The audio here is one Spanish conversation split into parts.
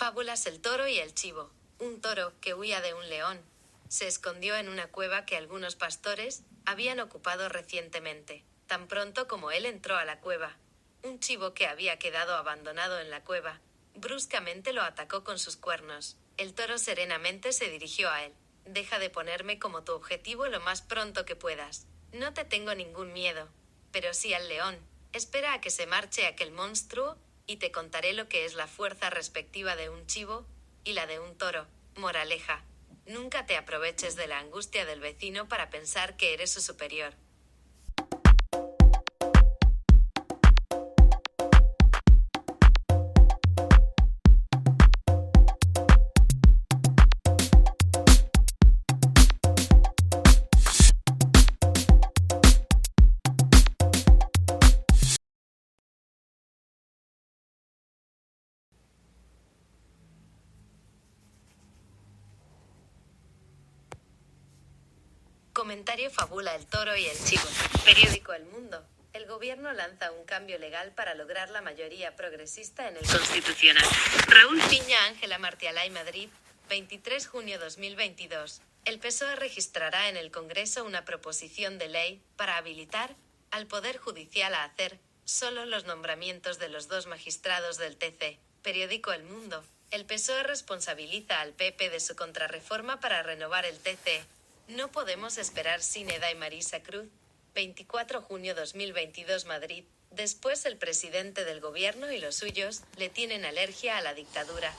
Fábulas: el toro y el chivo. Un toro, que huía de un león, se escondió en una cueva que algunos pastores habían ocupado recientemente. Tan pronto como él entró a la cueva, un chivo que había quedado abandonado en la cueva, bruscamente lo atacó con sus cuernos. El toro serenamente se dirigió a él. Deja de ponerme como tu objetivo lo más pronto que puedas. No te tengo ningún miedo. Pero sí al león. Espera a que se marche aquel monstruo, y te contaré lo que es la fuerza respectiva de un chivo y la de un toro. Moraleja: nunca te aproveches de la angustia del vecino para pensar que eres su superior. Comentario: fábula: el toro y el chivo. Periódico El Mundo. El gobierno lanza un cambio legal para lograr la mayoría progresista en el Constitucional. Raúl Piña, Ángela Martialay, Madrid, 23 junio 2022. El PSOE registrará en el Congreso una proposición de ley para habilitar al Poder Judicial a hacer solo los nombramientos de los 2 magistrados del TC. Periódico El Mundo. El PSOE responsabiliza al PP de su contrarreforma para renovar el TC. No podemos esperar. Sineda y Marisa Cruz, 24 junio 2022, Madrid. Después, el presidente del gobierno y los suyos le tienen alergia a la dictadura.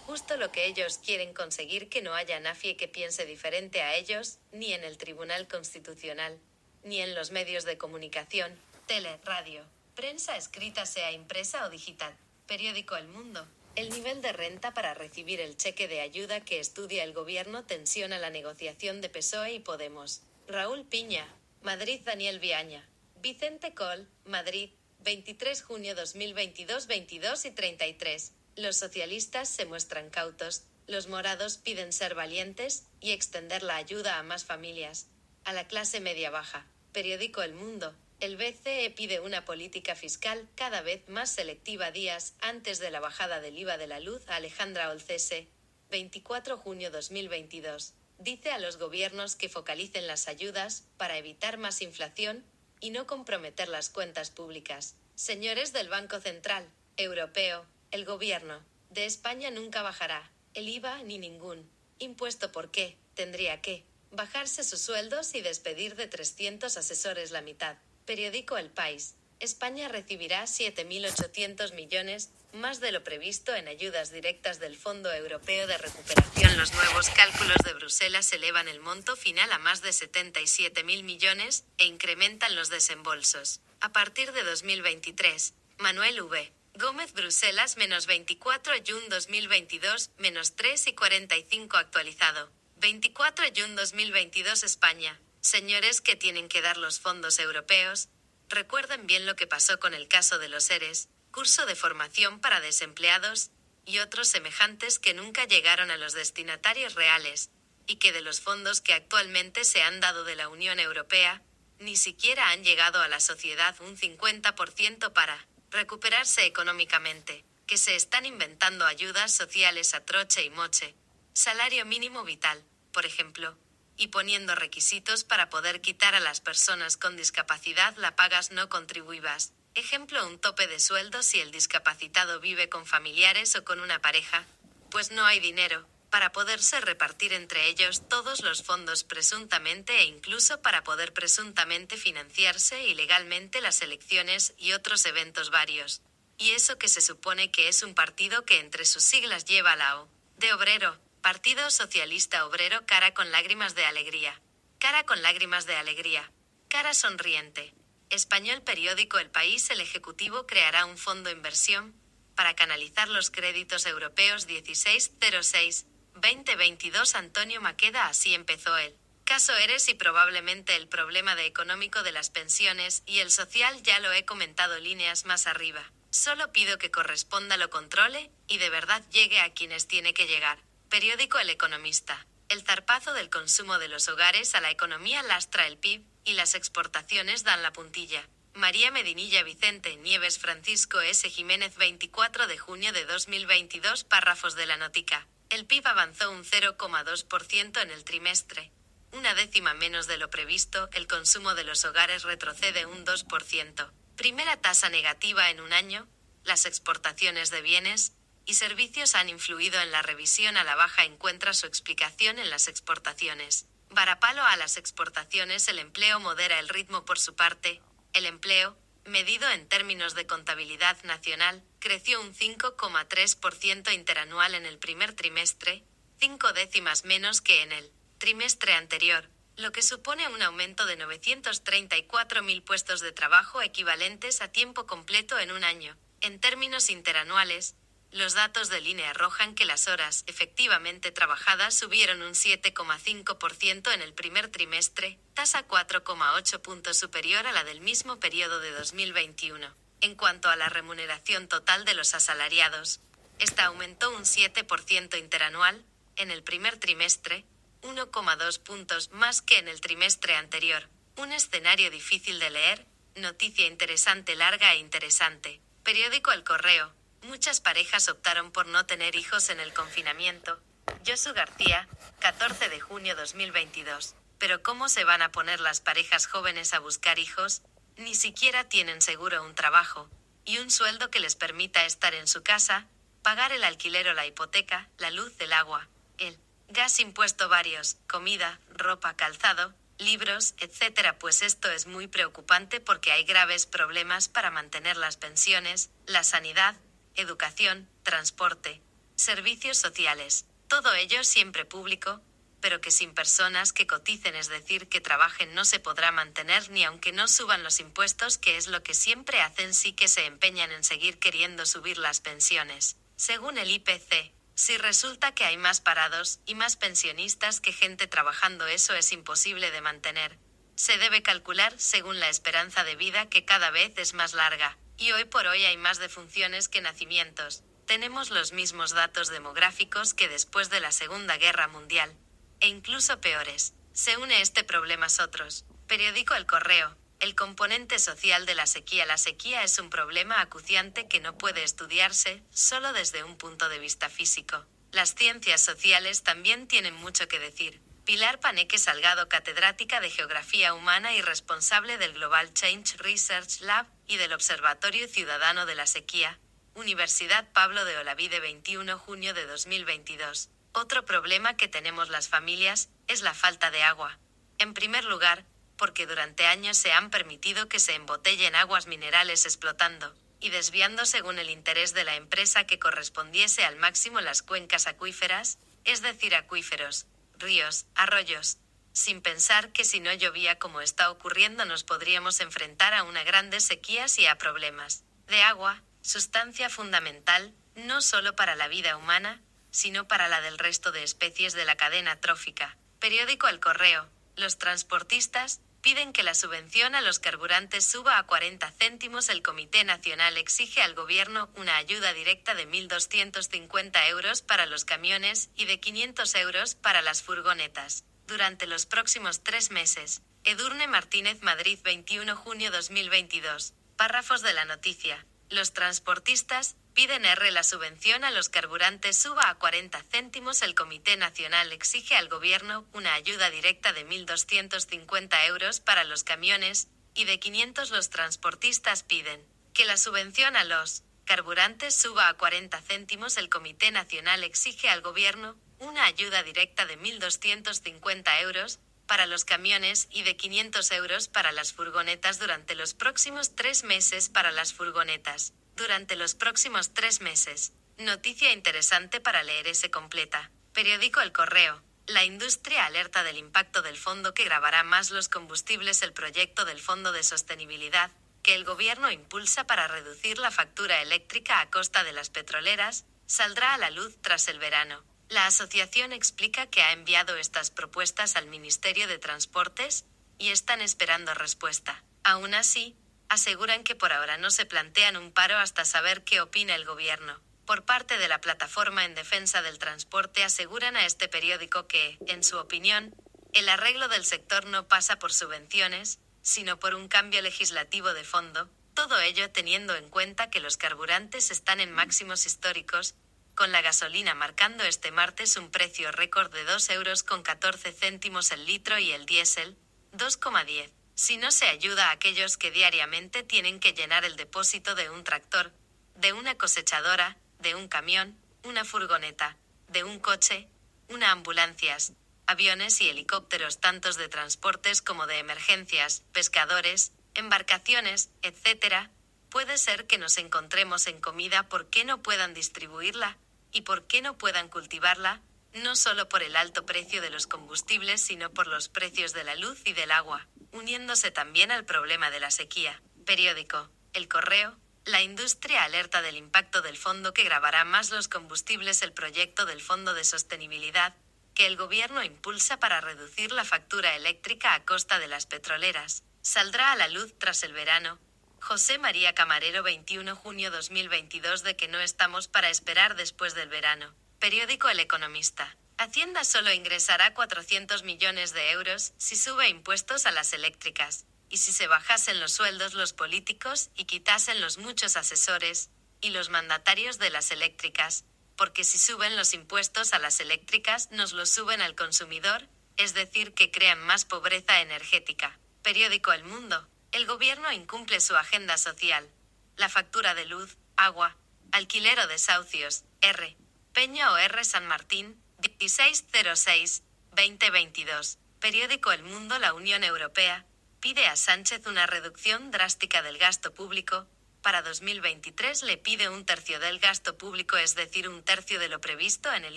Justo lo que ellos quieren conseguir: que no haya nadie que piense diferente a ellos, ni en el Tribunal Constitucional, ni en los medios de comunicación, tele, radio, prensa escrita, sea impresa o digital. Periódico El Mundo. El nivel de renta para recibir el cheque de ayuda que estudia el gobierno tensiona la negociación de PSOE y Podemos. Raúl Piña, Madrid. Daniel Viaña, Vicente Col, Madrid, 23 junio 2022, 22 y 33. Los socialistas se muestran cautos, los morados piden ser valientes y extender la ayuda a más familias. A la clase media-baja. Periódico El Mundo. El BCE pide una política fiscal cada vez más selectiva días antes de la bajada del IVA de la luz. Alejandra Olcese, 24 junio 2022. Dice a los gobiernos que focalicen las ayudas para evitar más inflación y no comprometer las cuentas públicas. Señores del Banco Central Europeo, el gobierno de España nunca bajará el IVA ni ningún impuesto. ¿Por qué? Tendría que bajarse sus sueldos y despedir de 300 asesores la mitad. Periódico El País. España recibirá 7.800 millones, más de lo previsto en ayudas directas del Fondo Europeo de Recuperación. Los nuevos cálculos de Bruselas elevan el monto final a más de 77.000 millones e incrementan los desembolsos a partir de 2023. Manuel V. Gómez. Bruselas, menos 24 Jun 2022, menos 3 y 45 actualizado. 24 Jun 2022. España. Señores que tienen que dar los fondos europeos. Recuerden bien lo que pasó con el caso de los ERES, curso de formación para desempleados, y otros semejantes que nunca llegaron a los destinatarios reales, y que de los fondos que actualmente se han dado de la Unión Europea, ni siquiera han llegado a la sociedad un 50% para recuperarse económicamente, que se están inventando ayudas sociales a troche y moche, salario mínimo vital, por ejemplo, y poniendo requisitos para poder quitar a las personas con discapacidad la pagas no contribuivas. Ejemplo, un tope de sueldo si el discapacitado vive con familiares o con una pareja, pues no hay dinero para poderse repartir entre ellos todos los fondos presuntamente, e incluso para poder presuntamente financiarse ilegalmente las elecciones y otros eventos varios. Y eso que se supone que es un partido que entre sus siglas lleva la O de obrero. Partido Socialista Obrero. Cara con lágrimas de alegría. Cara con lágrimas de alegría. Cara sonriente. Español. Periódico El País. El Ejecutivo creará un fondo inversión para canalizar los créditos europeos. 16/06/2022. Antonio Maqueda. Así empezó el caso ERES y probablemente el problema económico de las pensiones y el social ya lo he comentado líneas más arriba. Solo pido que corresponda, lo controle y de verdad llegue a quienes tiene que llegar. Periódico El Economista. El zarpazo del consumo de los hogares a la economía lastra el PIB, y las exportaciones dan la puntilla. María Medinilla Vicente Nieves Francisco S. Jiménez 24 de junio de 2022 Párrafos de la notica. El PIB avanzó un 0,2% en el trimestre. Una décima menos de lo previsto, el consumo de los hogares retrocede un 2%. Primera tasa negativa en un año. Las exportaciones de bienes y servicios han influido en la revisión a la baja. Encuentra su explicación en las exportaciones. Varapalo a las exportaciones. El empleo modera el ritmo por su parte. El empleo, medido en términos de contabilidad nacional, creció un 5,3% interanual en el primer trimestre, 5 décimas menos que en el trimestre anterior, lo que supone un aumento de 934.000 puestos de trabajo equivalentes a tiempo completo en un año. En términos interanuales, los datos del INE arrojan que las horas efectivamente trabajadas subieron un 7,5% en el primer trimestre, tasa 4,8 puntos superior a la del mismo periodo de 2021. En cuanto a la remuneración total de los asalariados, esta aumentó un 7% interanual, en el primer trimestre, 1,2 puntos más que en el trimestre anterior. Un escenario difícil de leer, noticia interesante larga e interesante. Periódico El Correo. Muchas parejas optaron por no tener hijos en el confinamiento. Josu García, 14 de junio 2022. Pero ¿cómo se van a poner las parejas jóvenes a buscar hijos? Ni siquiera tienen seguro un trabajo y un sueldo que les permita estar en su casa, pagar el alquiler o la hipoteca, la luz, el agua, el gas, impuesto varios, comida, ropa, calzado, libros, etc. Pues esto es muy preocupante porque hay graves problemas para mantener las pensiones, la sanidad, educación, transporte, servicios sociales, todo ello siempre público, pero que sin personas que coticen, es decir, que trabajen, no se podrá mantener ni aunque no suban los impuestos, que es lo que siempre hacen, sí que se empeñan en seguir queriendo subir las pensiones. Según el IPC, si resulta que hay más parados y más pensionistas que gente trabajando, eso es imposible de mantener. Se debe calcular según la esperanza de vida, que cada vez es más larga. Y hoy por hoy hay más defunciones que nacimientos. Tenemos los mismos datos demográficos que después de la Segunda Guerra Mundial. E incluso peores. Se une este problema a otros. Periódico El Correo. El componente social de la sequía. La sequía es un problema acuciante que no puede estudiarse solo desde un punto de vista físico. Las ciencias sociales también tienen mucho que decir. Pilar Paneque Salgado, catedrática de Geografía Humana y responsable del Global Change Research Lab y del Observatorio Ciudadano de la Sequía, Universidad Pablo de Olavide, 21 junio de 2022. Otro problema que tenemos las familias es la falta de agua. En primer lugar, porque durante años se han permitido que se embotellen aguas minerales explotando y desviando según el interés de la empresa que correspondiese al máximo las cuencas acuíferas, es decir, acuíferos, ríos, arroyos, sin pensar que si no llovía como está ocurriendo nos podríamos enfrentar a una grandes sequías y a problemas de agua, sustancia fundamental, no solo para la vida humana, sino para la del resto de especies de la cadena trófica. Periódico El Correo. Los transportistas piden que la subvención a los carburantes suba a 40 céntimos. El Comité Nacional exige al gobierno una ayuda directa de 1.250 euros para los camiones y de 500 euros para las furgonetas durante los próximos 3 meses. Edurne Martínez, Madrid, 21 junio 2022. Párrafos de la noticia. Los transportistas piden la subvención a los carburantes suba a 40 céntimos. El Comité Nacional exige al gobierno una ayuda directa de 1.250 euros para los camiones y de 500. Los transportistas piden que la subvención a los carburantes suba a 40 céntimos. El Comité Nacional exige al gobierno una ayuda directa de 1.250 euros para los camiones y de 500 euros para las furgonetas durante los próximos 3 meses. Para las furgonetas, durante los próximos 3 meses. Noticia interesante para leer ese completa. Periódico El Correo. La industria alerta del impacto del fondo que gravará más los combustibles. El proyecto del Fondo de Sostenibilidad, que el gobierno impulsa para reducir la factura eléctrica a costa de las petroleras, saldrá a la luz tras el verano. La asociación explica que ha enviado estas propuestas al Ministerio de Transportes y están esperando respuesta. Aún así, aseguran que por ahora no se plantean un paro hasta saber qué opina el gobierno. Por parte de la Plataforma en Defensa del Transporte aseguran a este periódico que, en su opinión, el arreglo del sector no pasa por subvenciones, sino por un cambio legislativo de fondo, todo ello teniendo en cuenta que los carburantes están en máximos históricos, con la gasolina marcando este martes un precio récord de 2,14 € el litro y el diésel, 2,10. Si no se ayuda a aquellos que diariamente tienen que llenar el depósito de un tractor, de una cosechadora, de un camión, una furgoneta, de un coche, una ambulancias, aviones y helicópteros tantos de transportes como de emergencias, pescadores, embarcaciones, etc., puede ser que nos encontremos en comida porque no puedan distribuirla, y por qué no puedan cultivarla, no solo por el alto precio de los combustibles sino por los precios de la luz y del agua, uniéndose también al problema de la sequía. Periódico El Correo. La industria alerta del impacto del fondo que gravará más los combustibles. El proyecto del Fondo de Sostenibilidad, que el gobierno impulsa para reducir la factura eléctrica a costa de las petroleras, saldrá a la luz tras el verano. José María Camarero, 21 junio 2022. De que no estamos para esperar después del verano. Periódico El Economista. Hacienda solo ingresará 400 millones de euros si sube impuestos a las eléctricas, y si se bajasen los sueldos los políticos y quitasen los muchos asesores y los mandatarios de las eléctricas, porque si suben los impuestos a las eléctricas nos los suben al consumidor, es decir que crean más pobreza energética. Periódico El Mundo. El gobierno incumple su agenda social. La factura de luz, agua, alquiler o desahucios, R. Peña o R. San Martín, 1606-2022. Periódico El Mundo. La Unión Europea pide a Sánchez una reducción drástica del gasto público. Para 2023 le pide un tercio del gasto público, es decir, un tercio de lo previsto en el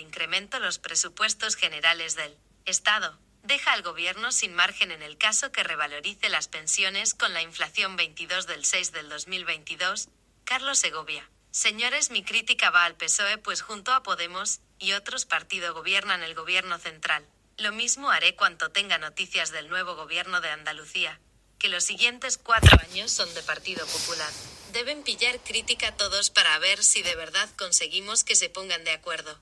incremento los presupuestos generales del Estado. Deja al gobierno sin margen en el caso que revalorice las pensiones con la inflación 22 del 6 del 2022. Carlos Segovia. Señores, mi crítica va al PSOE, pues junto a Podemos y otros partidos gobiernan el gobierno central. Lo mismo haré cuanto tenga noticias del nuevo gobierno de Andalucía, que los siguientes 4 años son de Partido Popular. Deben pillar crítica todos para ver si de verdad conseguimos que se pongan de acuerdo.